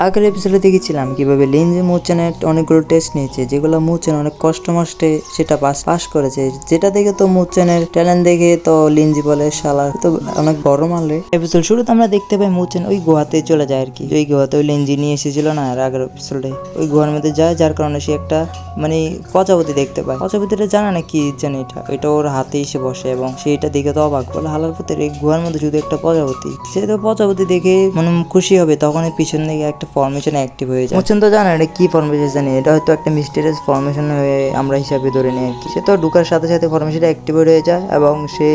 আগের এপিসোডে দেখেছিলাম কিভাবে লিনজি মুচেনের অনেকগুলো টেস্ট নিয়েছে, যেগুলো মুচেন অনেক কষ্ট মষ্টে সেটা পাস করেছে, যেটা দেখে তো মুচেনের ট্যালেন্ট দেখে তো লিনজি বলে শালা তো অনেক বড় মারলে। এপিসোড শুরুতে আমরা দেখতে পাই মুচেন ওই গুহাতে চলে যায় আর কি, ওই গুহাতে ওই লিনজি নিয়ে এসেছিল না আর আগের এপিসোডে, ওই গুহার মধ্যে যায়, যার কারণে সে একটা মানে প্রজাপতি দেখতে পায়। প্রজাপতিটা জানা না কি জানি এটা ওর হাতে এসে বসে এবং সেইটা দেখে তো অবাক, বলে হালার পুতের এই গুহার মধ্যে শুধু একটা প্রজাপতি। সে তো প্রজাপতি দেখে মানে খুশি হবে, তখনই পিছন দিকে একটা ফরমেশন অ্যাক্টিভ হয়ে যায়। মুচেন তো জানে এটা কি ফরমেশন, জানি এটা হয়তো একটা মিস্টেরিয়াস ফরমেশন হয়ে আমরা হিসাবে ধরে নিই আর কি। সে তো ঢুকার সাথে সাথে ফরমেশনটা অ্যাক্টিভেট হয়ে যায় এবং সে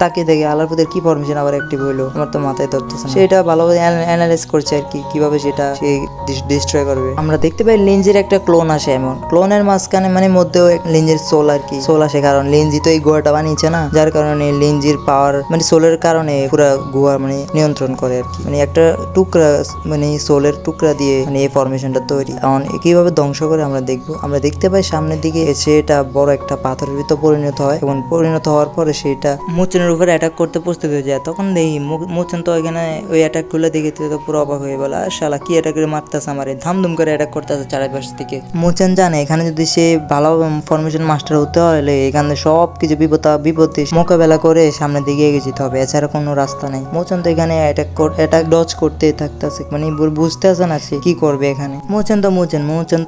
তাকে দেখে আলারপুদের কি ফরমেশন আবার অ্যাক্টিভ হইলো, আমার তো মাথায় ধরতেছে না। সেটা ভালোভাবে অ্যানালাইজ করছে আর কি, কিভাবে সেটা সে ডিস্ট্রয় করবে। আমরা দেখতে পাই লিনজির একটা ক্লোন আসে, এমন ক্লোনের মাঝখানে মানে মধ্যেও লিনজির সোল আর কি, সোল আসে, কারণ লিনজি তো এই গুহাটা বানিয়েছে না, যার কারণে লিনজির পাওয়ার মানে সোলের কারণে পুরো গুহা মানে নিয়ন্ত্রণ করে আর কি। মানে একটা টুকরা মানে সোলের টুকরা দিয়ে মানে এই ফরমেশনটা তৈরি, এখন কিভাবে ধ্বংস করে আমরা দেখবো। আমরা দেখতে পাই সামনের দিকে সেটা বড় একটা পাথরের ভিতর পরিণত হয় এবং পরিণত হওয়ার পরে সেটা মুচেনের উপরে অ্যাটাক করতে প্রস্তুত হয়ে যায়। তখন দেখি মুচেন তো এখানে ওই অ্যাটাক গুলো দেখে তো পুরো অবাক হয়ে বলে, আর শালা কি অ্যাটাক করে মারতেছে, আমারে ধামধুম করে অ্যাটাক করতেছে চারিপাশ থেকে। মুচেন জানে এখানে যদি সে ভালো ফরমেশন মাস্টার হতে হলে এখানে সব কিছু বিপত্তি মোকাবেলা করে সামনের দিকে এগিয়ে যেতে হবে, এছাড়া কোনো রাস্তা নেই। মুচেন তো এখানে অ্যাটাক ডজ করতে থাকতেছে, মানে বুঝতে আসে না সে কি করবে এখানে। মুচেন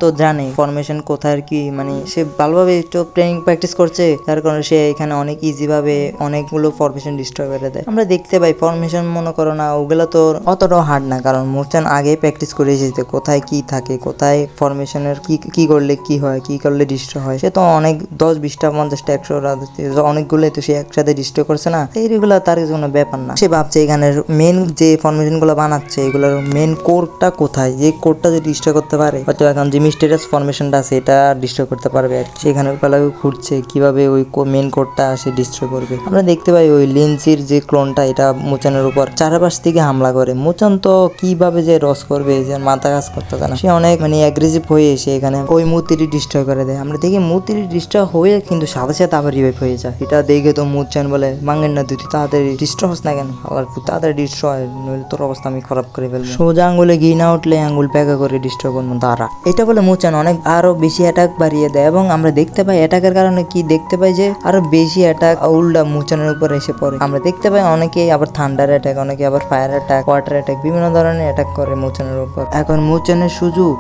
তো জানে ফরমেশন কোথায় কি, মানে সে ভালোভাবে একটু ট্রেনিং প্র্যাকটিস করছে, যার কারণে সে এখানে অনেক ইজি ভাবে অনেকগুলো ফরমেশন ডিস্ট্রয় করে দেয়। আমরা দেখতে পাই ফরমেশন মনে করো না ওগুলো তো অতটাও হার্ড না, কারণ মুচেন আগেই প্র্যাকটিস করে এসেছে কোথায় কি থাকে, কোথায় ফরমেশনের কি করলে কি হয়, কি করলে ডিস্ট্রয় হয়। সে তো অনেক 10-20টা 50টা 100টা অনেকগুলোই তো সে একসাথে ডিস্ট্রয় করছে না, এইগুলো তার কোনো ব্যাপার না। সে ভাবছে এখানে মেন যে ফরমেশন গুলো বানাচ্ছে এগুলোর মেন কোরটা কোথায়, যে কোরটা যদি ডিস্ট্রয় করতে পারে হয়তো এখন যে মিস্টেরিয়াস ফরমেশনটা আছে এটা ডিস্ট্রয় করতে পারবে আর সেখানে পালাকে ঘুরছে কিভাবে ওই মেন কোরটা সে ডিস্ট্রয় করবে। আমরা দেখতে পাই ওই লিনজির যে ক্লোনটা এটা মুচেনের উপর চারপাশ থেকে হামলা করে। মুচেন তো কিভাবে যে রস করবে যে মাথা কাজ করতে না, সে অনেক মানে অ্যাগ্রেসিভ হয়ে এসে এখানে ওই মূর্তিটি ডিস্ট্রয় করে দেয়। আমরা দেখি মূর্তিটি ডিস্ট্রয় হয়ে কিন্তু সাথে সাথে আবার রিভাইভ হয়ে যায়। এটা দেখে তো মুচেন বলে মাঙ্গেন না তুই তাড়াতাড়ি ডিস্ট্রয় হস না কেন, আবার তাড়াতাড়ি ডিস্ট্রয় নইলে তোর অবস্থা আমি খারাপ করে ফেলবো। সোজা আঙ্গুলে ঘি না উঠলে আঙ্গুল ব্যাগা করে ডিস্ট্রয় করবো তারা। এটা বলে মুচেন অনেক আরো বেশি অ্যাটাক বাড়িয়ে দেয় এবং আমরা দেখতে পাই অ্যাটাকের কারণে কি দেখতে পাই যে আরো বেশি অ্যাটাক উল্টা মুচেনের উপর এসে পড়ে। আমরা দেখতে পাই অনেকেই আবার থান্ডার অ্যাটাক, অনেকে আবার ফায়ার অ্যাটাক, ওয়াটার অ্যাটাক, বিভিন্ন ধরনের অ্যাটাক করে মুচেনের উপর। এখন মুচেনের সুযোগ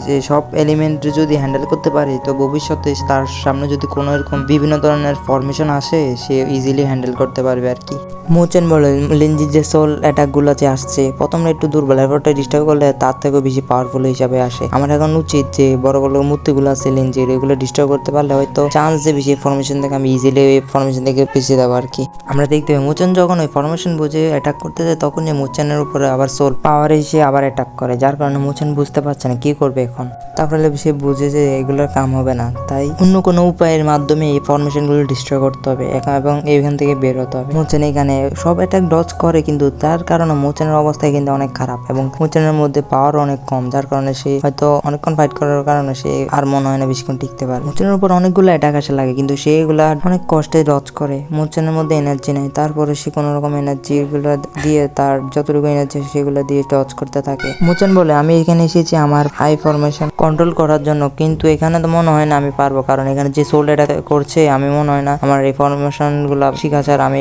যে সব এলিমেন্ট যদি হ্যান্ডেল করতে পারে তো ভবিষ্যতে তার সামনে যদি কোনো এরকম বিভিন্ন ধরনের ফরমেশন আসে সে ইজিলি হ্যান্ডেল করতে পারবে আর কি। মুচেন বলে লিনজির যে সোল অ্যাটাক গুলো যে আসছে প্রথমে একটু দুর্বল, এরপরটা ডিস্টার্ব করলে তার থেকেও বেশি পাওয়ারফুল হিসাবে আসে। আমার এখন উচিত যে বড় বড় মূর্তিগুলো আছে লিনজির এগুলো ডিস্টার্ব করতে পারলে হয়তো চান্স যে বেশি ফরমেশন থেকে আমি ইজিলি ওই ফরমেশন থেকে পিছিয়ে দেবো আর কি। আমরা দেখতে পাই মুচেন যখন ওই ফরমেশন বুঝে অ্যাটাক করতে যায় তখন যে মুচেনের উপরে আবার সোল পাওয়ার এসে আবার অ্যাটাক করে, যার কারণে মুচেন বুঝতে পারছে না কি করবে এখন। তারপরে সে বুঝে যে এগুলোর কাম হবে না, তাই অন্য কোনো উপায়ের মাধ্যমে এই ফরমেশন গুলো ডিস্ট্রয় করতে হবে এবং এইখান থেকে বের হতে হবে। মুচেন এখানে সব অ্যাটাক ডজ করে কিন্তু তার কারণে মুচেনের অবস্থা কিন্তু অনেক খারাপ এবং মুচেনের মধ্যে পাওয়ার অনেক কম, যার কারণে সে হয়তো অনেকক্ষণ ফাইট করার কারণে সে আর মনে হয় না বেশিক্ষণ টিকতে পারে। মুচেনের উপর অনেকগুলো অ্যাটাক আসে লাগে কিন্তু সে এগুলা অনেক কষ্টে ডজ করে। মুচেনের মধ্যে এনার্জি নেই, তারপরে সে কোনো রকম এনার্জি গুলো দিয়ে তার যতটুকু এনার্জি সেগুলো দিয়ে ডজ করতে থাকে। মুচেন বলে আমি এখানে এসেছি আমার হাই ফরমেশন কন্ট্রোল করার জন্য, কিন্তু এখানে তো মনে হয় না আমি পারবো, কারণ এখানে যে সোল অ্যাটাক করছে আমি মনে হয় না আমার এই ফরমেশন গুলা শিখা ছাড়া আমি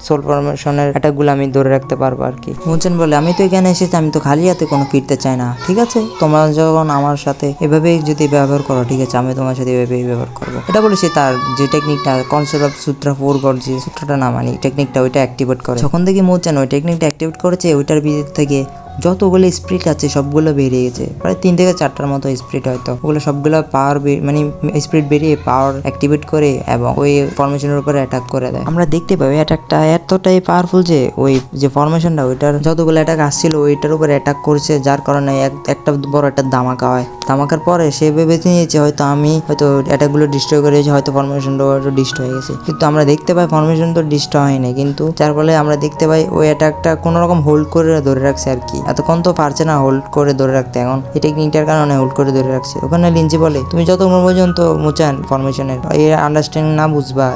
সোল ফরমেশনের অ্যাটাক গুলো আমি ধরে রাখতে পারবো আর কি। মুচেন বলে আমি তো এখানে এসেছি, আমি তো খালি হাতে কোনো ফিরতে চাই না, ঠিক আছে তোমরা যখন আমার সাথে এভাবেই যদি ব্যবহার করো ঠিক আছে আমি তোমার সাথে এভাবেই ব্যবহার করবো। এটা বলে সে তার যে টেকনিকটা কনসেপ্ট অফ সূত্রা 4 গড যে সূত্রটা না মানে টেকনিকটা ওইটা অ্যাক্টিভেট করে। যখন থেকে মুচেন ওই টেকনিকটা অ্যাক্টিভেট করেছে ওইটার ভিতর থেকে যতগুলো স্পিরিট আছে সবগুলো বেরিয়ে গেছে, প্রায় 3 থেকে 4টার মতো স্পিরিট, হয়তো ওগুলো সবগুলো পাওয়ার মানে স্পিরিট বেরিয়ে পাওয়ার অ্যাক্টিভেট করে এবং ওই ফরমেশনের উপরে অ্যাটাক করে দেয়। আমরা দেখতে পাই অ্যাটাকটা এতটাই পাওয়ারফুল যে ওই যে ফরমেশনটা ওইটার যতগুলো অ্যাটাক আসছিল ওইটার উপরে অ্যাটাক করছে, যার কারণে একটা বড় একটা ধামাকা হয়। ধামাকার পরে সে ভেবে নিয়েছে হয়তো আমি হয়তো অ্যাটাকগুলো ডিস্ট্রয় করেছি, হয়তো ফরমেশনটা ডিস্ট্রয় হয়ে গেছে, কিন্তু আমরা দেখতে পাই ফরমেশন তো ডিস্ট্রয় হয়নি, কিন্তু যার ফলে আমরা দেখতে পাই ওই অ্যাটাকটা কোনো রকম হোল্ড করে ধরে রাখছে আর কি। এতক্ষণ তো পারছে না হোল্ড করে ধরে রাখতে, এখন এই টেকনিকটার কারণে হোল্ড করে ধরে রাখছে। ওখানে লিঞ্জি বলে তুমি যতক্ষণ পর্যন্ত মুচান ফরমেশনের এই আন্ডারস্ট্যান্ডিং না বুঝবা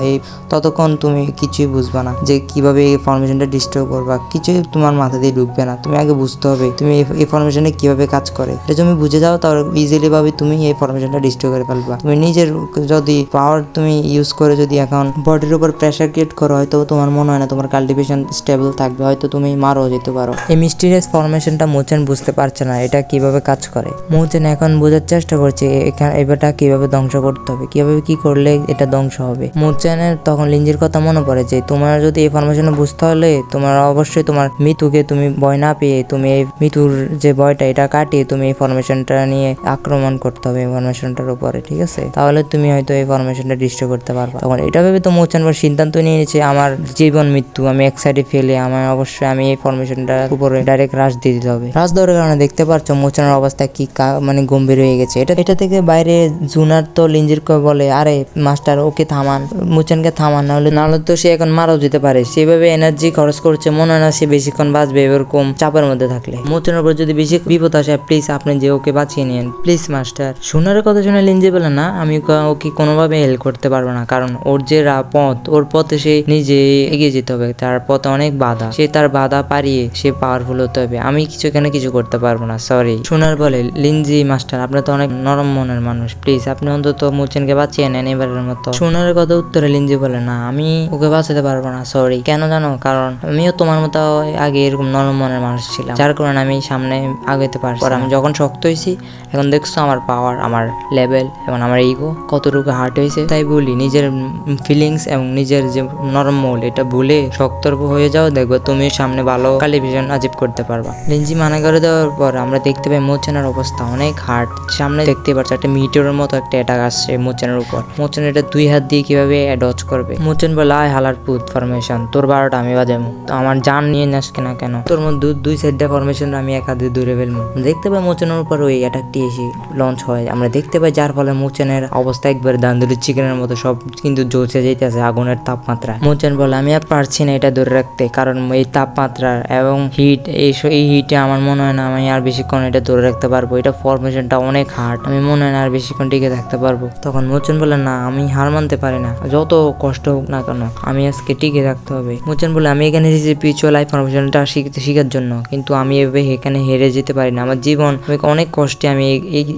ততক্ষণ তুমি কিছুই বুঝবা না, যে কিভাবে এই ফরমেশনটা ডিস্ট্রয় করবা, কিছুই তোমার মাথা দিয়ে ঢুকবে না। তুমি আগে বুঝতে হবে তুমি এই ফরমেশনে কিভাবে কাজ করে, এটা তুমি বুঝে যাও তাহলে ইজিলি ভাবে তুমি এই ফরমেশনটা ডিস্ট্রয় করে ফেলবা। তুমি নিজের যদি পাওয়ার তুমি ইউজ করে যদি এখন বডির উপর প্রেশার ক্রিয়েট করো, হয়তো তোমার মনে হয় না তোমার কাল্টিভেশন স্টেবল থাকবে, হয়তো তুমি মারও যেতে পারো। এই মিস্টিরিয়াস ফরমেশনটা মুচেন বুঝতে পারছে না এটা কিভাবে কাজ করে। মুচেন এখন বোঝার চেষ্টা করছে এটা কিভাবে ধ্বংস করতে হবে, কিভাবে কি করলে এটা ধ্বংস হবে। মুচেনের তখন লিঞ্জির কথা মনে পড়ে যে তোমার যদি এই ফরমেশন বুঝতে হলে তোমার অবশ্যই তোমার মৃত্যুকে তুমি ভয় না পেয়ে তুমি এই মৃত্যুর যে ভয়টা এটা কাটিয়ে তুমি এই ফরমেশনটা নিয়ে আক্রমণ করতে হবে এই ফরমেশনটার উপরে, ঠিক আছে? তাহলে তুমি হয়তো এই ফরমেশনটা ডিস্ট্রয় করতে পারবা। তখন এটা ভেবে তো মুচেন সিদ্ধান্ত নিয়ে নিয়েছে আমার জীবন মৃত্যু আমি এক সাইডে ফেলে অবশ্যই আমি এই ফরমেশনটার উপরে ডাইরেক্ট রাশ দিয়ে দিতে হবে। রাশ দেওয়ার কারণে দেখতে পাচ্ছ মুচেনের অবস্থা কি মানে গম্ভীর হয়ে গেছে। এটা থেকে বাইরে জুনার তো লিঞ্জির বলে আরে মাস্টার ওকে থামান, মুচেনকে থামান, নাহলে তো সে এখন মারাও যেতে পারে। সেভাবে এনার্জি খরচ করছে, মনে হয় না সে বেশিক্ষণ বাঁচবে এরকম চাপের মধ্যে থাকলে। মুচেনের উপর যদি বেশি বিপদ আসে প্লিজ আপনি যে ওকে বাঁচিয়ে নিন প্লিজ মাস্টার। সোনার কথা শুনে লিঞ্জি বলে না আমি ওকে কোনোভাবে হেল্প করতে পারবো না, কারণ ওর যে পথ ওর পথে সে নিজে এগিয়ে যেতে হবে, তার পথে অনেক বাধা, সে তার বাধা পারিয়ে সে পাওয়ারফুল হতে হবে, আমি এখানে কিছু করতে পারবো না, সরি। সোনার বলে লিঞ্জি মাস্টার আপনি তো অনেক নরম মনের মানুষ, প্লিজ আপনি অন্তত মুচেনকে বাঁচিয়ে নেন এবারের মতো। সোনার কথা উত্তরে লিঞ্জি বলে না আমি ওকে বাঁচাতে পারবো না, সরি। কেন জানো? কারণ আমিও তোমার মতো আগে এরকম নরম মনের মানুষ ছিলাম, যার কারণে আমি সামনে আগাইতে পারছি। আমি যখন শক্ত হয়েছি এখন দেখছো আমার পাওয়ার, আমার লেভেল এবং আমার ইগো কতটুকু হার্ট হয়েছে। তাই বলি নিজের ফিলিংস এবং নিজের যে নরম মূল এটা ভুলে শক্ত হয়ে যাও, দেখবে তুমি সামনে ভালো কালিভিশন অ্যাচিভ করতে পারবা। লিঞ্জি মানা করে দেওয়ার পর আমরা দেখতে পাই মুচেনের অবস্থা অনেক হার্ট। সামনে দেখতে পাচ্ছি একটা মিটিওরের মতো একটা অ্যাটাক আসছে মুচেনের উপর। মুচেন এটা 2 হাত দিয়ে কিভাবে ডজ করবে। মুচেন বলে আয় হালার পুত ফরমেশন তোর 12টা আমি বাজাবো, তো আমার জান নিয়ে নাস কেনা কেন, তোর মধ্যে 2 সাইডটা ফরমেশন আমি এক হাতে দূরে ফেলবো। দেখতে পাই মুচেনের উপর ওই অ্যাটাকটি এসে লঞ্চ হয়, আমরা দেখতে পাই যার ফলে মুচেনের অবস্থা একবার দান্দুরি চিকেনের মতো সব কিন্তু জ্বলছে যেতেছে আগুনের তাপমাত্রা। মুচেন বলে আমি আর পারছি না এটা ধরে রাখতে, কারণ এই তাপমাত্রা এবং হিট এই হিটে আমার মনে হয় না আমি আর বেশিক্ষণ এটা ধরে রাখতে পারবো, এটা ফরমেশনটা অনেক হার্ড, আমি মনে হয় না আর বেশিক্ষণ টিকে থাকতে পারবো। তখন মুচেন বলে না আমি হার মানতে পারি না, যত কষ্ট হোক না কেন আমি আজকে টিকে থাকতে হবে। মুচেন বলে আমি এখানে এসেছি পিছু লাইফ ফরমেশনটা শেখার জন্য, কিন্তু আমি এখানে হেরে যেতে পারি না, আমার জীবন অনেক কষ্টে আমি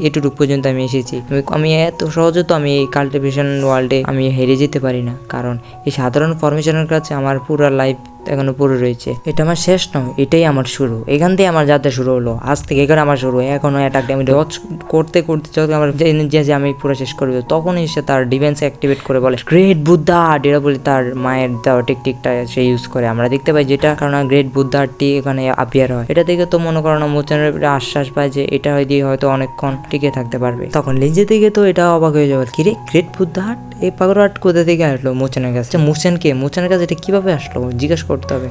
এটুকু পর্যন্ত আমি এসেছি, আমি এত সহজে তো আমি এই কাল্টিভেশন ওয়ার্ল্ডে আমি হেরে যেতে পারি না, কারণ এই সাধারণ ফরমেশনের কাছে আমার পুরো লাইফ এখনো পড়ে রয়েছে, এটা আমার শেষ নয়, এটাই আমার শুরু, এখান থেকে আমার যাত্রা শুরু হলো, আজ থেকে এখানে আমার শুরু। এখনো অ্যাটাকটা আমি ডজ করতে যখন আমার যে আমি পুরো শেষ করবো তখনই সে তার ডিফেন্স অ্যাক্টিভেট করে বলে গ্রেট বুদ্ধা আর্ট, এটা বলে তার মায়ের দেওয়া টেকটিকটা সে ইউজ করে আমরা দেখতে পাই, যেটা কারণ গ্রেট বুদ্ধা আর্টটি এখানে অ্যাপিয়ার হয়। এটা থেকে তো মনে করো না মুচেনের আশ্বাস পায় যে এটা দিয়ে হয়তো অনেকক্ষণ টিকে থাকতে পারবে। তখন লিঞ্জি থেকে তো এটা অবাক হয়ে যাবে, কিরে গ্রেট বুদ্ধা আর্ট এই পাগল আর্ট কোথা থেকে আসলো মুচেনের কাছে, মুচেনের কাছে এটা কিভাবে আসলো জিজ্ঞেস করতে হবে।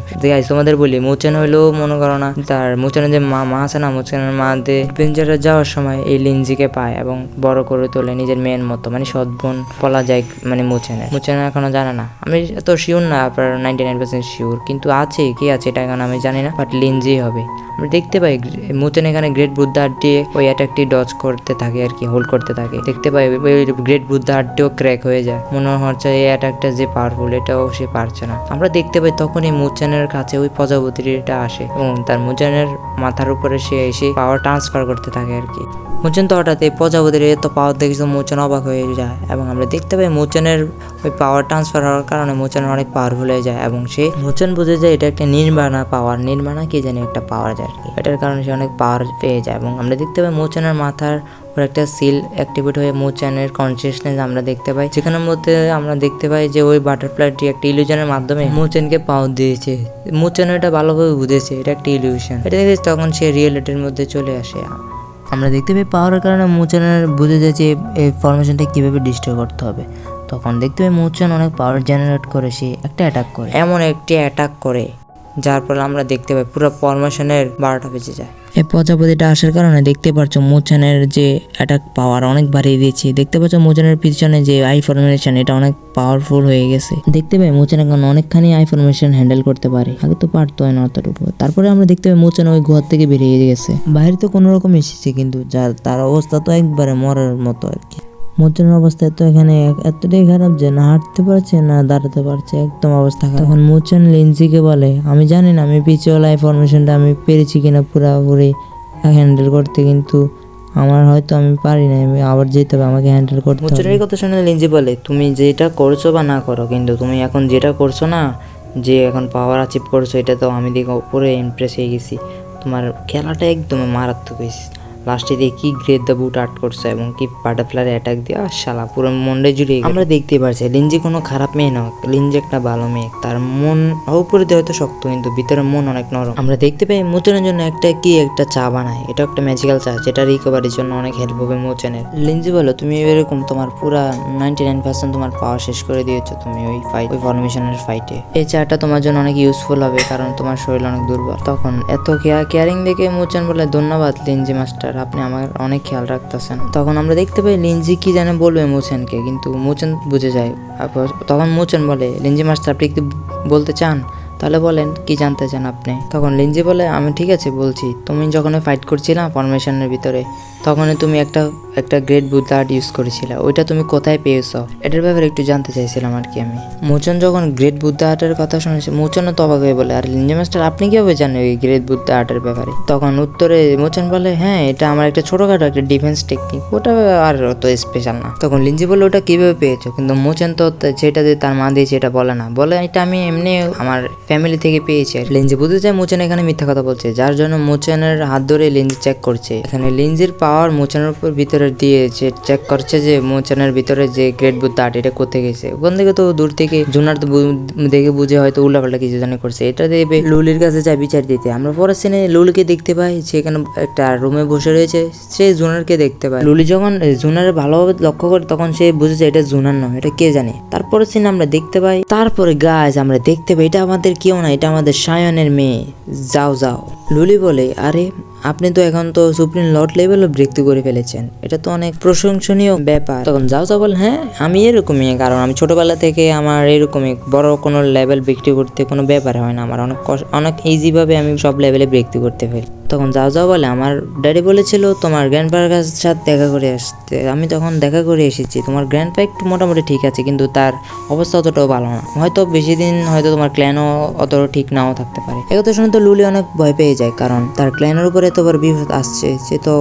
তোমাদের বলি মুচেন হইলো মনে করো না তার মুচেনের যে মা আছে না, মুচেনের মা অ্যাডভেঞ্চারে যাওয়ার সময় এই লিঞ্জিকে পায় এবং বড় করে তোলে নিজের মেয়ের মতো, মানে সৎ বোন বলা যায় মানে মুচেন এখনো জানে না, আমি এত শিওর না আপনার 99% শিওর, কিন্তু আছে কি আছে এটা এখন আমি জানি না, বাট লিঞ্জি হবে। আমরা দেখতে পাই মুচেন এখানে গ্রেট বুদ্ধা আর্ট দিয়ে ওই অ্যাটাকটি ডজ করতে থাকে আর কি, হোল্ড করতে থাকে। দেখতে পাই ওই গ্রেট বুদ্ধা আর্টটিও ক্র্যাক হয়ে যায়, মনে হচ্ছে এই অ্যাটাকটা যে পাওয়ারফুল এটাও সে পারছে না। আমরা দেখতে পাই তখন এই মুচেনের কাছে ওই প্রজাপতিটা আসে এবং তার মুচেনের মাথার উপরে সে এসে পাওয়ার ট্রান্সফার করতে থাকে আর কি। মুচেন তো হঠাৎ এই প্রজাপতির এত পাওয়ার দেখে মুচেন অবাক হয়ে যায় এবং আমরা দেখতে পাই মুচেনের ওই পাওয়ার ট্রান্সফার হওয়ার কারণে মুচেনের অনেক পাওয়ারফুল হয়ে যায় এবং সে মুচেন বুঝে যায় এটা একটা নির্বাণা পাওয়ার, নির্বাণা কি জানি একটা পাওয়ার যায় আর কি, এটার কারণে সে অনেক পাওয়ার পেয়ে যায় এবং আমরা দেখতে পাই মুচেনের মাথার একটা সিল অ্যাক্টিভেট হয়ে মুচেনের কনসিয়াসনেস আমরা দেখতে পাই, যেখানের মধ্যে আমরা দেখতে পাই যে ওই বাটারফ্লাইটি একটা ইলিউশনের মাধ্যমে মুচেনকে পাওয়ার দিয়েছে। মুচেন এটা ভালোভাবে বুঝেছে এটা একটা ইলিউশন, এটা দেখে তখন সে রিয়েলিটির মধ্যে চলে আসে। আমরা দেখতে পাই পাওয়ারের কারণে মুচেনের বুঝে যায় যে এই ফরমেশনটা কীভাবে ডিস্ট্রয় করতে হবে। তখন দেখতে পাই মুচেন অনেক পাওয়ার জেনারেট করে সে একটা অ্যাটাক করে, এমন একটি অ্যাটাক করে যার ফলে আমরা দেখতে পাই পুরো ফরমেশনের 12টা বেজে যায়। এই প্রজাপতিটা আসার কারণে দেখতে পাচ্ছ মুচানের যে অ্যাটাক পাওয়ার অনেক বাড়িয়ে দিয়েছে। দেখতে পাচ্ছ মুচানের পিছনে যে আই ফরমেশন এটা অনেক পাওয়ারফুল হয়ে গেছে। দেখতে পাই মুচান এখন অনেকখানি আই ফরমেশন হ্যান্ডেল করতে পারে, আগে তো পারতো না অতটুকু। তারপরে আমরা দেখতে পাই মুচান ওই ঘর থেকে বেরিয়ে গেছে, বাইরে তো কোনো রকম এসেছে, কিন্তু যার তার অবস্থা তো একবারে মরার মতো আর কি। মুচানের অবস্থা তো এখানে এতটাই খারাপ যে না হাঁটতে পারছে না দাঁড়াতে পারছে, একদম অবস্থা খারাপ। তখন মুচান লিনজিকে বলে, আমি জানি না আমি পিছিওয়ালা ইনফরমেশনটা আমি পেরেছি কিনা পুরোপুরি হ্যান্ডেল করতে, কিন্তু আমার হয়তো আমি পারি না, আমি আবার যেতে হবে, আমাকে হ্যান্ডেল করতে হবে। মুচানের কথা শুনে লিনজি বলে, তুমি যেটা করছো বা না করো, কিন্তু তুমি এখন যেটা করছো না, যে এখন পাওয়ার অ্যাচিভ করছো, এটা তো আমি দেখে পুরো ইমপ্রেস হয়ে গেছি। তোমার খেলাটা একদম মারাত্মক হয়েছে। লাস্টে দিয়ে কি গ্রেট দ্য বুট আর্ট করছে এবং কি বাটারফ্লাই অ্যাটাক দিয়ে শালা পুরো মনটা জুড়ে আমরা দেখতে পারছি লিনজি কোনো খারাপ মেয়ে নয়, লিনজি একটা ভালো মেয়ে। তার মন উপরে দিয়ে হয়তো শক্ত, কিন্তু ভিতরে মন অনেক নরম। আমরা দেখতে পাই মোচনের জন্য একটা চা বানায়, এটা একটা ম্যাজিক্যাল চা যেটা রিকভারির জন্য অনেক হেল্প হবে মোচনের। লিনজি বলো, তুমি এরকম তোমার পুরা 99% তোমার পাওয়ার শেষ করে দিয়েছো তুমি ওই ফরমেশনের ফাইটে। এই চাটা তোমার জন্য অনেক ইউজফুল হবে, কারণ তোমার শরীর অনেক দুর্বল। তখন এত কেয়ারিং দেখে মোচন বলে, ধন্যবাদ লিনজি মাস্টার, আপনি আমার অনেক খেয়াল রাখতেছেন। তখন আমরা দেখতে পাই লিনজি কি জানে বলবে মোচেনকে, কিন্তু মোচেন বুঝে যায়। তখন মোচেন বলে, লিনজি মাস্টার আপনি কি বলতে চান? তাহলে বলেন কি জানতে চান আপনি। তখন লিনজি বলে, আমি ঠিক আছে বলছি, তুমি যখন ফাইট করছিলে ফরমেশনের ভিতরে, তখনই তুমি একটা গ্রেট বুট আর্ট ইউজ করেছিলে, ওইটা তুমি কোথায় পেয়েছো, এটার ব্যাপারে একটু জানতে চাইছিলাম আর কি আমি। মোচন যখন গ্রেট বুদ্ধ আর্টের কথা শুনেছে, মোচনও তো অবাক হয়ে বলে, আর লিনজি মাস্টার আপনি কিভাবে জানেন ওই গ্রেট বুদ্ধ আর্টের ব্যাপারে? তখন উত্তরে মোচন বলে, হ্যাঁ এটা আমার একটা ছোটখাটো একটা ডিফেন্স টেকনিক, ওটা আর অত স্পেশাল না। তখন লিনজি বলে, ওটা কিভাবে পেয়েছো? কিন্তু মোচন তো সেটা যে তার মা দিয়েছে এটা বলে না, বলে এটা আমি এমনি আমার ফ্যামিলি থেকে পেয়েছি। লিনজি বুঝতে চায় মোচন এখানে মিথ্যা কথা বলছে, যার জন্য মোচনের হাত ধরে লিনজি চেক করছে। এখানে লিনজির পাওয়ার মোচনের উপর ভিতরে দিয়ে চেক করছে যে মোচনের ভিতরে যে গ্রেট বুদ্ধ আর্ট এটা কোথায় গেছে। ওখান থেকে তো দূর থেকে জুনার তো দেখে বুঝে হয়তো উল্লাপাল্টা কিছু জানি করছে, এটা দেবে লুলির কাছে যায় বিচার দিতে। আমরা পরের সিনে লুলিকে দেখতে পাই, সেখানে একটা রুমে বসে রয়েছে, সে জুনারকে দেখতে পায়। লুলি যখন জুনারের ভালোভাবে লক্ষ্য করে, তখন সে বুঝে যায় এটা জুনার নয়, এটা কে জানে। তারপরে সিনে আমরা দেখতে পাই, তারপরে গাছ আমরা দেখতে পাই এটা আমাদের কেউ না, এটা আমাদের সায়নের মেয়ে যাও যাও। লুলি বলে, আরে আপনি তো এখন তো সুপ্রিম লর্ড লেভেলও ব্রেকথ্রু করে ফেলেছেন, এটা তো অনেক প্রশংসনীয় ব্যাপার। তখন যাও যাও বল, হ্যাঁ আমি এরকমই, কারণ আমি ছোটবেলা থেকে আমার এরকমই বড় কোনো লেভেল ব্রেকথ্রু করতে কোনো ব্যাপার হয় না, আমার অনেক ইজি ভাবে আমি সব লেভেলে ব্রেকথ্রু করতে পারি। তখন যাও যাও বলে, আমার ড্যাডি বলেছিল তোমার গ্র্যান্ডপার সাথে দেখা করে আসতে, আমি তখন দেখা করে এসেছি। তোমার গ্র্যান্ডপা একটু মোটামুটি ঠিক আছে, কিন্তু তার অবস্থা অতটাও ভালো না, হয়তো বেশি দিন হয়তো তোমার ক্ল্যানও অতটা ঠিক নাও থাকতে পারে। একথা শুনে তো লুলি অনেক ভয় পেয়ে যায়, কারণ তার ক্ল্যানের উপরে এতবার বিপদ আসছে, সে তো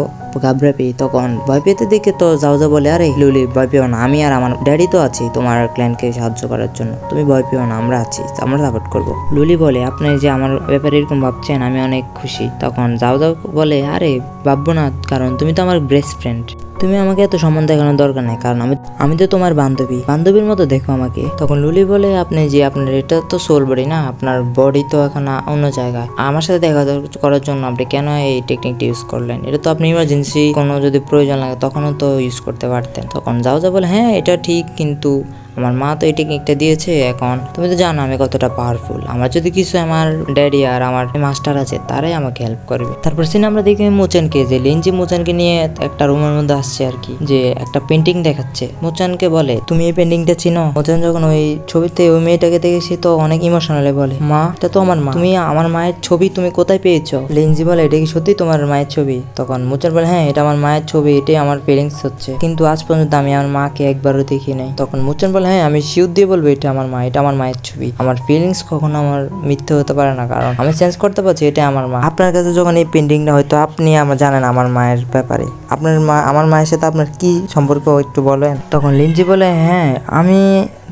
ঘাবড়ে পেয়ে। তখন ভয় পেতে দেখে তো যাও যাও বলে, আরে লুলি ভয় পেও না, আমি আর আমার ড্যাডি তো আছি তোমার ক্ল্যানকে সাহায্য করার জন্য, তুমি ভয় পেও না, আমরা আছি, আমরা সাপোর্ট করবো। লুলি বলে, আপনি যে আমার ব্যাপারে এরকম ভাবছেন আমি অনেক খুশি। তখন যাও যাও বলে, আরে ভাববো না, কারণ তুমি তো আমার বেস্ট ফ্রেন্ড, তুমি আমাকে এত সম্মান দেখানোর দরকার নেই, কারণ আমি তো তোমার বান্ধবীর মতো দেখো আমাকে। তখন লুলি বলে, আপনি যে আপনার এটা তো সোল বডি না, আপনার বডি তো এখন অন্য জায়গায়, আমার সাথে দেখা করার জন্য আপনি কেন এই টেকনিকটা ইউজ করলেন? এটা তো আপনি ইমার্জেন্সি কোনো যদি প্রয়োজন লাগে তখনও তো ইউজ করতে পারতেন। তখন যাও যাও বলে, হ্যাঁ এটা ঠিক, কিন্তু আমার মা তো এই টেকনিকটা দিয়েছে, এখন তুমি তো জানো আমি কতটা পাওয়ারফুল, আমার যদি কিছু আমার ড্যাডি আর আমার মাস্টার আছে তারাই আমাকে হেল্প করবে। তারপর সিনে আমরা দেখি মোচানকে, যে লিনজি মোচানকে নিয়ে একটা রুমের মধ্যে আসছে আর কি, যে একটা পেন্টিং দেখাচ্ছে। মোচানকে বলে, তুমি এই পেন্টিংটা চিনো? মোচান যখন ওই ছবিতে ওই মেয়েটাকে দেখেছি তো অনেক ইমোশনালি বলে, মা এটা তো আমার মা, তুমি আমার মায়ের ছবি তুমি কোথায় পেয়েছো? লিনজি বলে, এটা কি সত্যি তোমার মায়ের ছবি? তখন মোচান বলে, হ্যাঁ এটা আমার মায়ের ছবি, এটাই আমার ফিলিংস হচ্ছে, কিন্তু আজ পর্যন্ত আমি আমার মাকে একবারও দেখি নাই। তখন মোচান বলে, হ্যাঁ আমি শিওর দিয়ে বলবো এটা আমার মা, এটা আমার মায়ের ছবি, আমার ফিলিংস কখনো আমার মিথ্যে হতে পারে না, কারণ আমি চেঞ্জ করতে পারছি, এটা আমার মা। আপনার কাছে যখন এই পেন্টিংটা, হয়তো আপনি আমার জানেন আমার মায়ের ব্যাপারে, আপনার মা আমার মায়ের সাথে আপনার কি সম্পর্ক একটু বলেন। তখন লিনজি বলে, হ্যাঁ আমি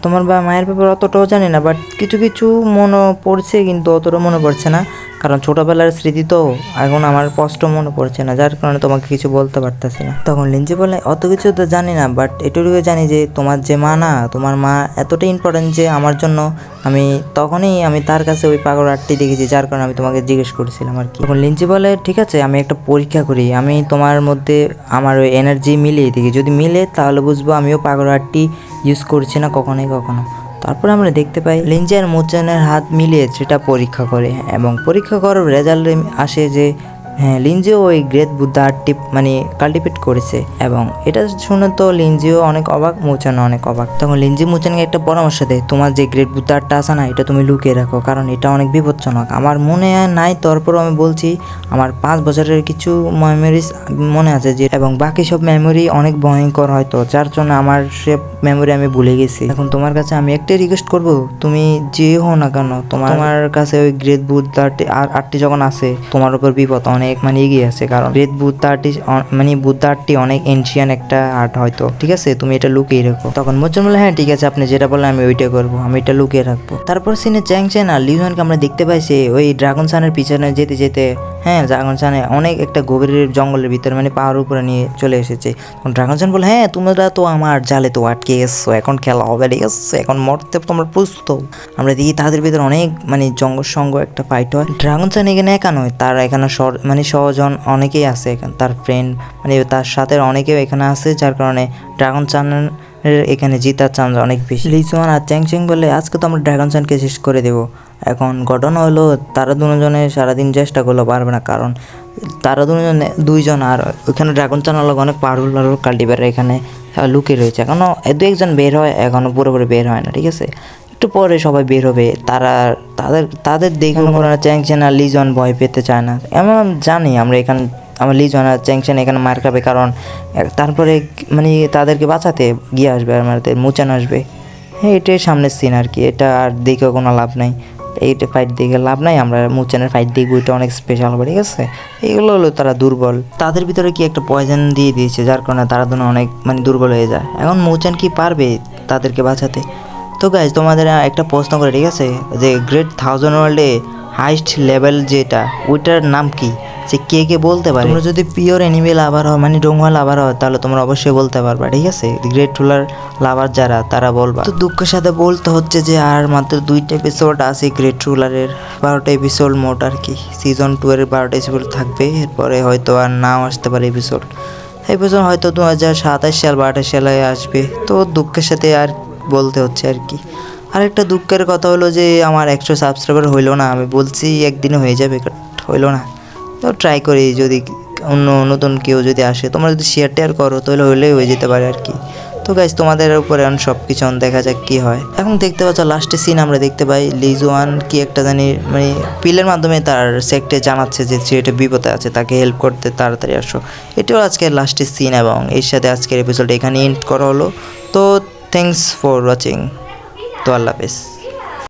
তোমার মায়ের ব্যাপারে অতটাও জানি না, বাট কিছু কিছু মনে পড়ছে, কিন্তু অতটা মনে পড়ছে না, কারণ ছোটবেলার স্মৃতি তো এখন আমার স্পষ্ট মনে পড়ছে না, যার কারণে তোমাকে কিছু বলতে পারতেছি না। তখন লিনজি বলে, অত কিছু তো জানি না, বাট এটুকু জানি যে তোমার যে মা না, তোমার মা এতটাই ইম্পর্টেন্ট যে আমার জন্য আমি তার কাছে ওই পাগল আর্টটি দেখেছি, যার কারণে আমি তোমাকে জিজ্ঞেস করছিলাম আর কি। তখন লিনজি বলে, ঠিক আছে আমি একটা পরীক্ষা করি, আমি তোমার মধ্যে আমার ওই এনার্জি মিলিয়ে দেখি, যদি মিলে তাহলে বুঝবো আমিও পাগল আর্টটি ইউজ করছি না কখনো। তারপর আমরা দেখতে পাই লিনজি আর মুচেনের হাত মিলিয়ে সেটা পরীক্ষা করে এবং পরীক্ষা করার রেজাল্ট আসে যে হ্যাঁ লিনজিও ওই গ্রেট বুদ্ধা আর্টটি মানে কাল্টিভেট করেছে এবং এটা শুনে তো লিনজিও অনেক অবাক, মুচেন অনেক অবাক। তখন লিনজি মুচেনকে একটা পরামর্শ দেয়, তোমার যে গ্রেট বুদ্ধা আর্টটা আছে না এটা তুমি লুকিয়ে রাখো, কারণ এটা অনেক বিপজ্জনক। আমার মনে নাই, তারপরও আমি বলছি আমার 5 বছরের কিছু মেমোরিজ মনে আছে যে, এবং বাকি সব মেমোরি অনেক ভয়ঙ্কর হয়তো, যার জন্য আমার সে মেমোরি আমি ভুলে গেছি। এখন তোমার কাছে আমি একটাই রিকোয়েস্ট করব, তুমি যে হো না কেন তোমার কাছে ওই গ্রেট বুদ্ধা আর্টটি যখন আছে তোমার উপর বিপদ অনেক মানে এগিয়ে আছে, কারণ গ্রেট বুদ্ধা আর্টটি মানে বুদ্ধা আর্টটি অনেক এনশিয়ান একটা আর্ট হয়তো, ঠিক আছে তুমি এটা লুকিয়ে রাখো। তখন মুচেন বলে হ্যাঁ ঠিক আছে, আপনি যেটা বললেন আমি ওইটা করবো, আমি এটা লুকিয়ে রাখবো। তারপর সিনে চ্যাং চ্যান আর লিউয়ানকে আমরা দেখতে পাইছি ওই ড্রাগন সানের পিছনে যেতে যেতে, হ্যাঁ ড্রাগন সানে অনেক একটা গভীর জঙ্গলের ভিতরে মানে পাহাড়ের উপরে নিয়ে চলে এসেছে। তখন ড্রাগন সান বলে হ্যাঁ তোমরা তো আমার জালে তো আটকে গেছো, এখন খেলা হবে, ঠিক আছে এখন মরতে তোমরা প্রস্তুত। আমরা দেখি তাদের ভিতরে অনেক মানে জঙ্গল সঙ্গ একটা ফাইট হয়। ড্রাগন সান এখানে একা নয়, তার এখানে মানে সহজন অনেকেই আছে, এখানে তার ফ্রেন্ড মানে তার সাথে অনেকেও এখানে আছে, যার কারণে ড্রাগন সান এখানে জিতার চান্স অনেক বেশি। লিজুয়ান আর চ্যাং চ্যাং বলে আজকে তো আমরা ড্রাগন সানকে শেষ করে দেবো। এখন ঘটনা হলো তারা দুজনে সারাদিন চেষ্টা করলেও পারবে না, কারণ তারা দুইজন আর ওইখানে ড্রাগন চান হলো অনেক পাওয়ারফুল কাল্টিভেটার এখানে লুকিয়ে রয়েছে। এখনও দু একজন বের হয়, এখনও পুরোপুরি বের হয় না, ঠিক আছে একটু পরে সবাই বের হবে। তাদের দেখে চ্যাং চ্যাং আর লিজন ভয় পেতে চায় না, এমন জানি আমরা এখানে আমার লিজন আর চ্যাং চ্যাং এখানে মার খাবে, কারণ তারপরে মানে তাদেরকে বাঁচাতে গিয়ে আসবে আর মারতে মুচেন আসবে। হ্যাঁ এটাই সামনের সিন আর কি, এটা আর দেখে কোনো লাভ নাই, এইটা ফাইট দেখে লাভ নাই, আমরা মুচেনের ফাইট দেখবো, এটা অনেক স্পেশাল হবে, ঠিক আছে। এগুলো হলো তারা দুর্বল, তাদের ভিতরে কি একটা পয়জন দিয়ে দিয়েছে, যার কারণে তারা দুটো অনেক মানে দুর্বল হয়ে যায়। এখন মুচেন কি পারবে তাদেরকে বাঁচাতে? তো গাইজ তোমাদের একটা প্রশ্ন করে, ঠিক আছে, যে গ্রেট 1000 ওয়ার্ল্ডে হাইস্ট লেভেল যেটা ওইটার নাম কি, যে কে বলতে পারে? তোমরা যদি পিওর এনিমে লাভার হয় মানে ডোঙ্গা লাভার হয় তাহলে তোমরা অবশ্যই বলতে পারবা, ঠিক আছে। গ্রেট রুলার লাভার যারা তারা বলবা। তো দুঃখের সাথে বলতে হচ্ছে যে আর মাত্র 2টা এপিসোড আছে গ্রেট রুলারের, 12টা এপিসোড মোট আর কি। সিজন 2 এর 12টা এপিসোড থাকবে, এরপরে হয়তো আর নাও আসতে পারে এপিসোড হয়তো 2027 সাল 28 সালে আসবে। তো দুঃখের সাথে আর বলতে হচ্ছে আর কি। আরেকটা দুঃখের কথা হলো যে আমার 100 সাবস্ক্রাইবার হইলো না, আমি বলছি একদিনে হয়ে যাবে, হইলো না। তো ট্রাই করি, যদি অন্য নতুন কেউ যদি আসে তোমরা যদি শেয়ার করো তাহলে হলেই হয়ে যেতে পারে আর কি। তো গাইজ তোমাদের উপরে এখন সব কিছু দেখা যাক কি হয়। এখন দেখতে পাচ্ছ লাস্টের সিন আমরা দেখতে পাই লিজুয়ান কি একটা জানি মানে পিলের মাধ্যমে তার সেক্টে জানাচ্ছে যে সে এটা বিপদে আছে, তাকে হেল্প করতে তাড়াতাড়ি আসো। এটাও আজকের লাস্টের সিন এবং এর সাথে আজকের এপিসোড এখানে এন্ড করা হলো। তো থ্যাংকস ফর ওয়াচিং, তো আল্লাহ হাফেজ।